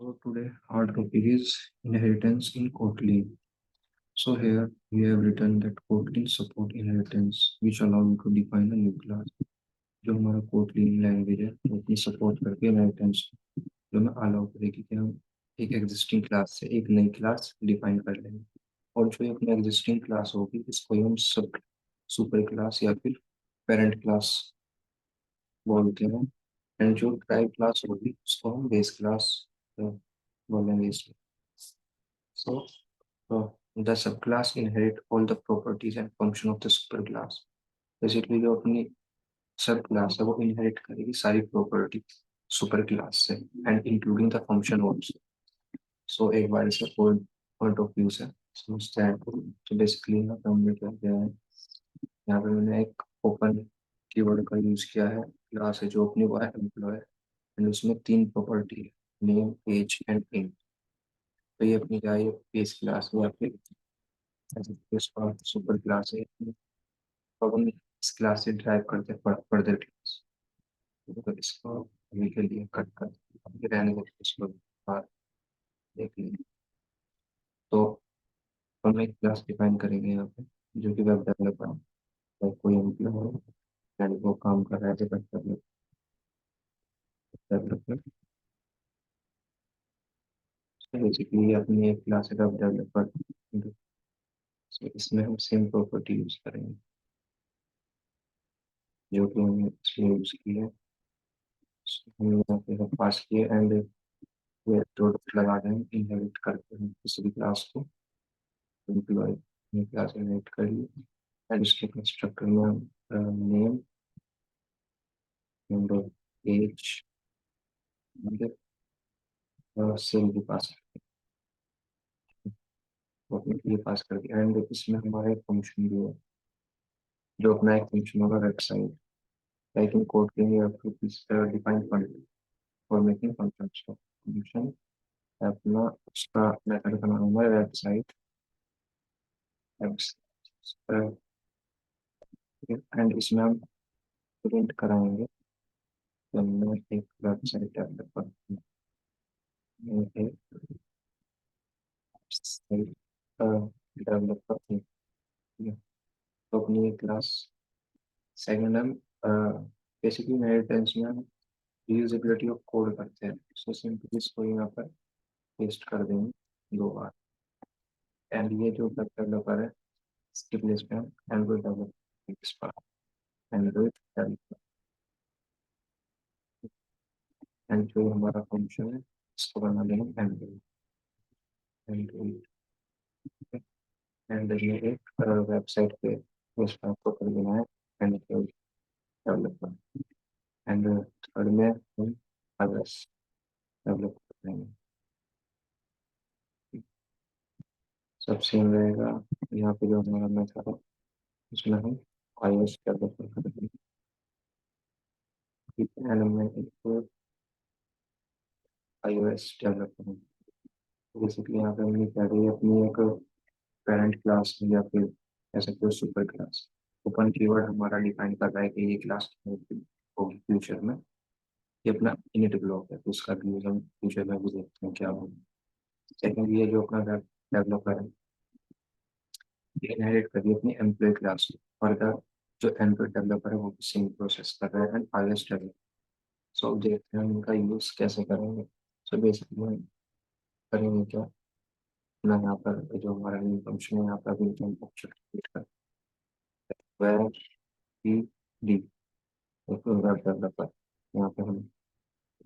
So today our topic is inheritance in Kotlin. So here we have written that Kotlin support inheritance, which allow you to define a new class. जो हमारा Kotlin language है वो अपनी support करके inheritance जो हमें allow करेगी कि हम एक एग्जिस्टिंग क्लास से एक नई क्लास डिफाइन कर लेंगे और जो ये अपनी एग्जिस्टिंग क्लास होगी इसको ही हम सब सुपर क्लास या फिर पेरेंट क्लास बोलते हैं एंड जो ड्राइव क्लास होगी उसको हम बेस क्लास बोलेंगे इसमें. So, the subclass inherit all the properties and function of the superclass. Basically जो अपनी सब क्लास है वो इनहेरिट करेगी सारी प्रॉपर्टी सुपर क्लास से and including the function also. So एक बार इसे पॉइंट ऑफ व्यू से समझते हैं. तो बेसिकली यहाँ पे हमने क्या किया है, यहाँ पे मैंने एक ओपन कीवर्ड का यूज किया है. क्लास है जो अपनी वो है एम्प्लॉय एंड उसमें तीन प्रॉपर्टी है, नेम एज एंड इंट. तो ये अपनी क्या है, ये बेस क्लास है या फिर इसका सुपर क्लास है. तो हम इस क्लास से ड्राइव करते हैं फर्दर क्लास. तो इसको अभी के लिए कट कर अभी रहने देते हैं, इसको बाहर देख लेंगे. तो हम एक क्लास डिफाइन करेंगे यहाँ पे जो कि वेब डेवलपर है. तो कोई एम्प्लॉय हो एंड वो काम कर रहा है वेब डेवलपर. बेसिकली अपनी एक क्लास है वेब डेवलपर. इसमें हम सेम प्रॉपर्टी यूज करेंगे जो कि हमने इसमें यूज की है. हम यहाँ पे पास किए एंड ये प्रोडक्ट लगा दें इनहेरिट करते हैं किसी भी क्लास को. एम्प्लॉय ने क्लास इनहेरिट कर ली एंड उसके कंस्ट्रक्टर में हम name and age and sale भी पास करते हैं. तो अपने ये पास कर दिया एंड इसमें हमारा एक फंक्शन भी है जो अपना एक फंक्शन होगा वेबसाइट. लाइक इन कोड के लिए आपको define function for making function. Function अपना उसका मेथड का नाम है वेबसाइट एंड इसमें हम प्रिंट कराएंगे कि हमने एक वेबसाइट डेवलप कर एक वेबसाइट डेवलप करते हैं. तो अपनी एक क्लास सेकंड हम बेसिकली इनहेरिटेंस में हम रीयूजेबिलिटी ऑफ कोड करते हैं. सो सिंपली इसको यहाँ पर पेस्ट कर देंगे दो बार एंड ये जो वेब डेवलपर है इसके प्लेस पे हम Android developer Android developer and जो हमारा फंक्शन है इसको बना देंगे एंड्रॉइड एंड्रॉइड एंड ये एक वेबसाइट पे उस पर आपको कर देना है एंड्रॉइड डेवलपर एंड थर्ड में हम iOS डेवलप करेंगे. सब सेम रहेगा. यहाँ पे जो हमारा मेथड है उसमें हम iOS डेवलप करेंगे. ठीक है एंड मैं एक iOS डेवलप करेंगे. बेसिकली यहाँ पे हमने क्या करी अपनी एक पेरेंट क्लास या फिर ऐसा कोई सुपर क्लास. ओपन कीवर्ड हमारा डिफाइन कर रहा है कि ये क्लास होगी फ्यूचर में. ये अपना इनिट ब्लॉक है तो उसका भी यूज हम फ्यूचर में भी देखते हैं क्या होगा. सेकंड ये जो अपना वेब डेवलपर है ये इनहेरिट करिए अपनी एम्प्लॉय क्लास से. और अगर जो एंड्रॉइड डेवलपर है वो भी सेम प्रोसेस कर रहा है एंड iOS डेवलपर. सो अब देखते हैं हम इनका यूज कैसे करेंगे. सो बेसिकली हम करेंगे क्या ना, यहाँ पर जो हमारा मेन फंक्शन है यहाँ पर अभी हम ऑब्जेक्ट क्रिएट कर web P D web developer. यहाँ पे हम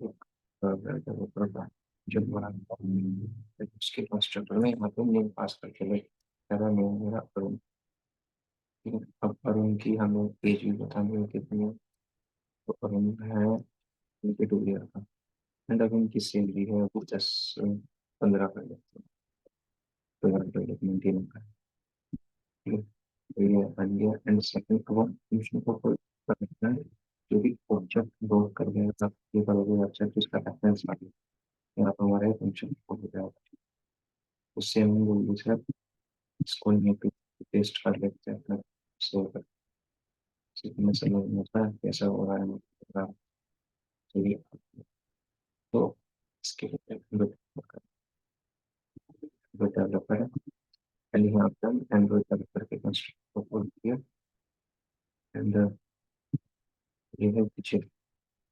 एक वेब डेवलपर का जो हमारा उसके कंस्ट्रक्टर में यहाँ पे नेम पास करके ले. मेरा नेम मेरा अरुण. ठीक है, अब अरुण की हमें एज भी बतानी है कितनी है. तो अरुण है 22 ईयर का एंड अब उनकी सैलरी है वो 10-15 कर लेते हैं. तो वेब डेवलपमेंट टीम का. ठीक है, तो ये बन गया एंड सेकंड अब हम फंक्शन को कॉल करते हैं जो कि ऑब्जेक्ट लोड कर देगा. ये करोगे वेबसाइट उसका रेफरेंस आ गया. यहाँ पर हमारा फंक्शन हो जाएगा. उससे हम जल्दी से इसको यहाँ पे पेस्ट कर लेते हैं अपना सेव कर. में समझ में आता है कैसा हो रहा है. तो ये तो इसके डेवलपर है एंड यहाँ पर हम एंड्रॉइड डेवलपर के कंस्ट्रक्टर को कॉल किया एंड ये है पीछे,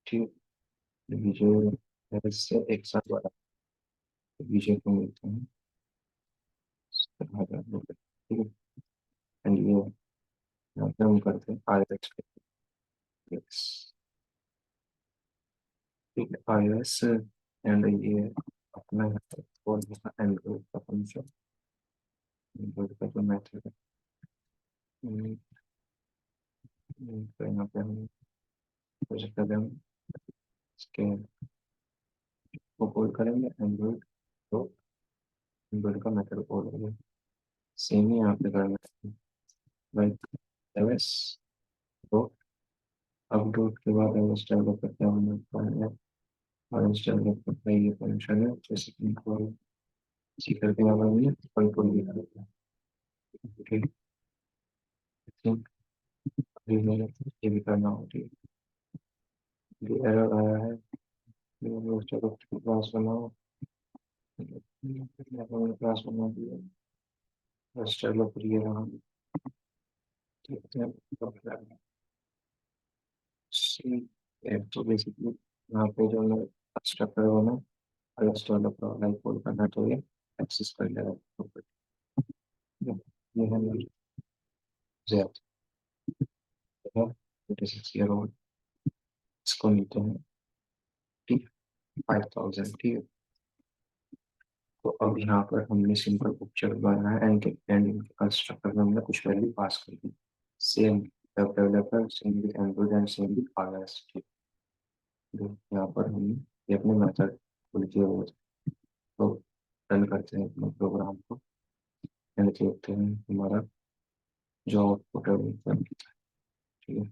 ठीक है। विजय से एक साथ वाला विजय को मिलते हैं, ठीक है। एंड ये यहाँ पे हम करते हैं आई एक्स, ठीक है, iOS एंड ये अपना यहाँ पर कॉल होगा एंड्रॉइड का फंक्शन, एंड्रॉइड का जो मेथड है। तो यहाँ पे हम प्रोजेक्ट करेंगे, इसके वो कॉल करेंगे एंड्रॉइड, तो एंड्रॉइड का मेथड कॉल होगा। सेम ही यहाँ पे करना है, लाइक iOS डॉट, अब डॉट के बाद iOS डेवलपर क्या होना है, iOS डेवलपर का ये फंक्शन है, जैसे कि कॉल इसी करके यहाँ पर हमने कंट्रोल भी कर दिया, ठीक है। अभी मैंने ये भी करना होती है, जो एरर आया है, वो चलो क्लास बनाओ, क्लास बना दिया, बस चलो फिर ये रहा, देखते हैं कब करेंगे। तो बेसिकली यहाँ पे जो मैं कंस्ट्रक्टर होना और डेवलपर वाला कोड करना, तो ये एक्सेस कर लेगा property। ये है मेरी जेड है, 26 ईयर ओल्ड, इसको मिलते हैं, ठीक, 5000, ठीक है। तो अब यहाँ पर हमने सिंपल ऑब्जेक्ट बनाया है एंड कंस्ट्रक्टर में हमने कुछ वैल्यू पास कर दी, same web developer, same with Android and same with iOS, ठीक। तो यहाँ पर हमने ये अपने मेथड खोल किए हुए थे, तो रन करते हैं अपने प्रोग्राम को एंड देखते हैं हमारा जो आउटपुट है वो क्या दिखता है, ठीक है।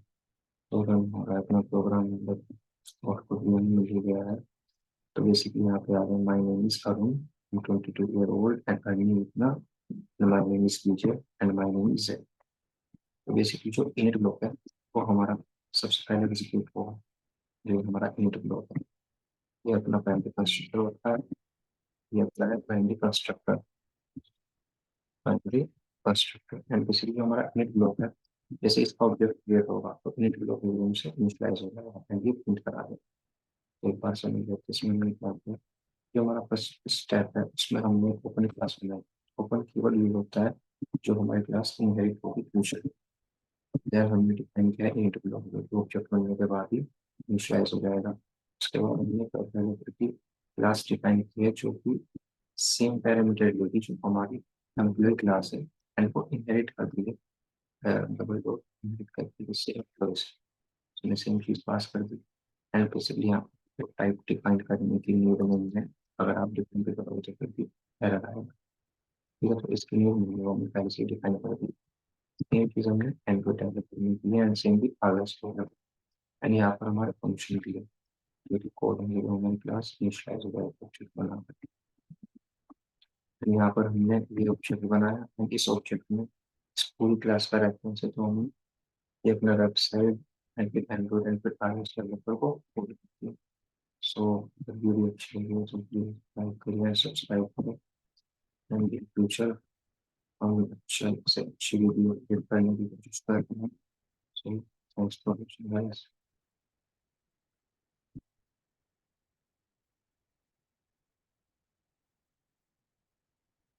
तो रन हो रहा है अपना प्रोग्राम, मतलब आउटपुट में मिल ही गया है। तो बेसिकली यहाँ पे आ गया, my name is Arun, I am 22 year old and earning इतना, my name is Vijay and my name is Z. तो बेसिकली जो इनिट ब्लॉक है वो हमारा सबसे पहले एग्जीक्यूट होगा, जो हमारा इनिट ब्लॉक है, ये अपना प्राइमरी कंस्ट्रक्टर होता है, ये अपना है primary constructor, primary constructor and basically हमारा इनिट ब्लॉक है, जैसे इसका ऑब्जेक्ट क्रिएट होगा तो इनिट ब्लॉक वॉल्यूम से इनिशियलाइज हो जाएगा एंड ये प्रिंट करा देगा। तो एक बार समझ लेते हैं, इसमें हमने क्या किया, जो हमारा फर्स्ट स्टेप है उसमें हमने ओपन क्लास बनाई। ओपन कीवर्ड यूज होता है जो हमारी क्लास इनहेरिट होगी फ्यूचर, देयर हमने डिफाइन किया है इनिट ब्लॉक, जो ऑब्जेक्ट बनने के बाद ही इनिशियलाइज हो जाएगा। उसके बाद हमने पैरामीटर की क्लास डिफाइन की है जो कि सेम पैरामीटर होगी जो हमारी एम्प्लॉय क्लास है एंड वो इनहेरिट करती है, डबल डॉट इनहेरिट करती है सेम क्लास, उसने सेम चीज पास कर दी एंड बेसिकली यहाँ टाइप डिफाइन करने की न्यू डोमेन है, अगर आप डिफाइन पे करोगे तो फिर एरर आएगा, ठीक है। तो इसके लिए हमने पहले से डिफाइन कर दी, सेम चीज हमने एंड्रॉइड डेवलपर में की है एंड सेम भी iOS डेवलपर, एंड यहाँ पर हमारा फंक्शन भी है जो कि कोड में हमारी क्लास इनिशियलाइज हो जाएगा ऑब्जेक्ट बना कर। तो यहाँ पर हमने ये ऑब्जेक्ट बनाया एंड इस ऑब्जेक्ट में इस पूरी क्लास का रेफरेंस है, तो हम ये अपना वेबसाइट एंड फिर एंड्रॉइड एंड फिर iOS डेवलपर को कोड करते हैं। सो जब वीडियो अच्छी लगी तो प्लीज लाइक करिए, सब्सक्राइब करें एंड इन फ्यूचर हम अच्छे से अच्छी वीडियो अपडेट करने की कोशिश करते हैं। So thanks for watching guys.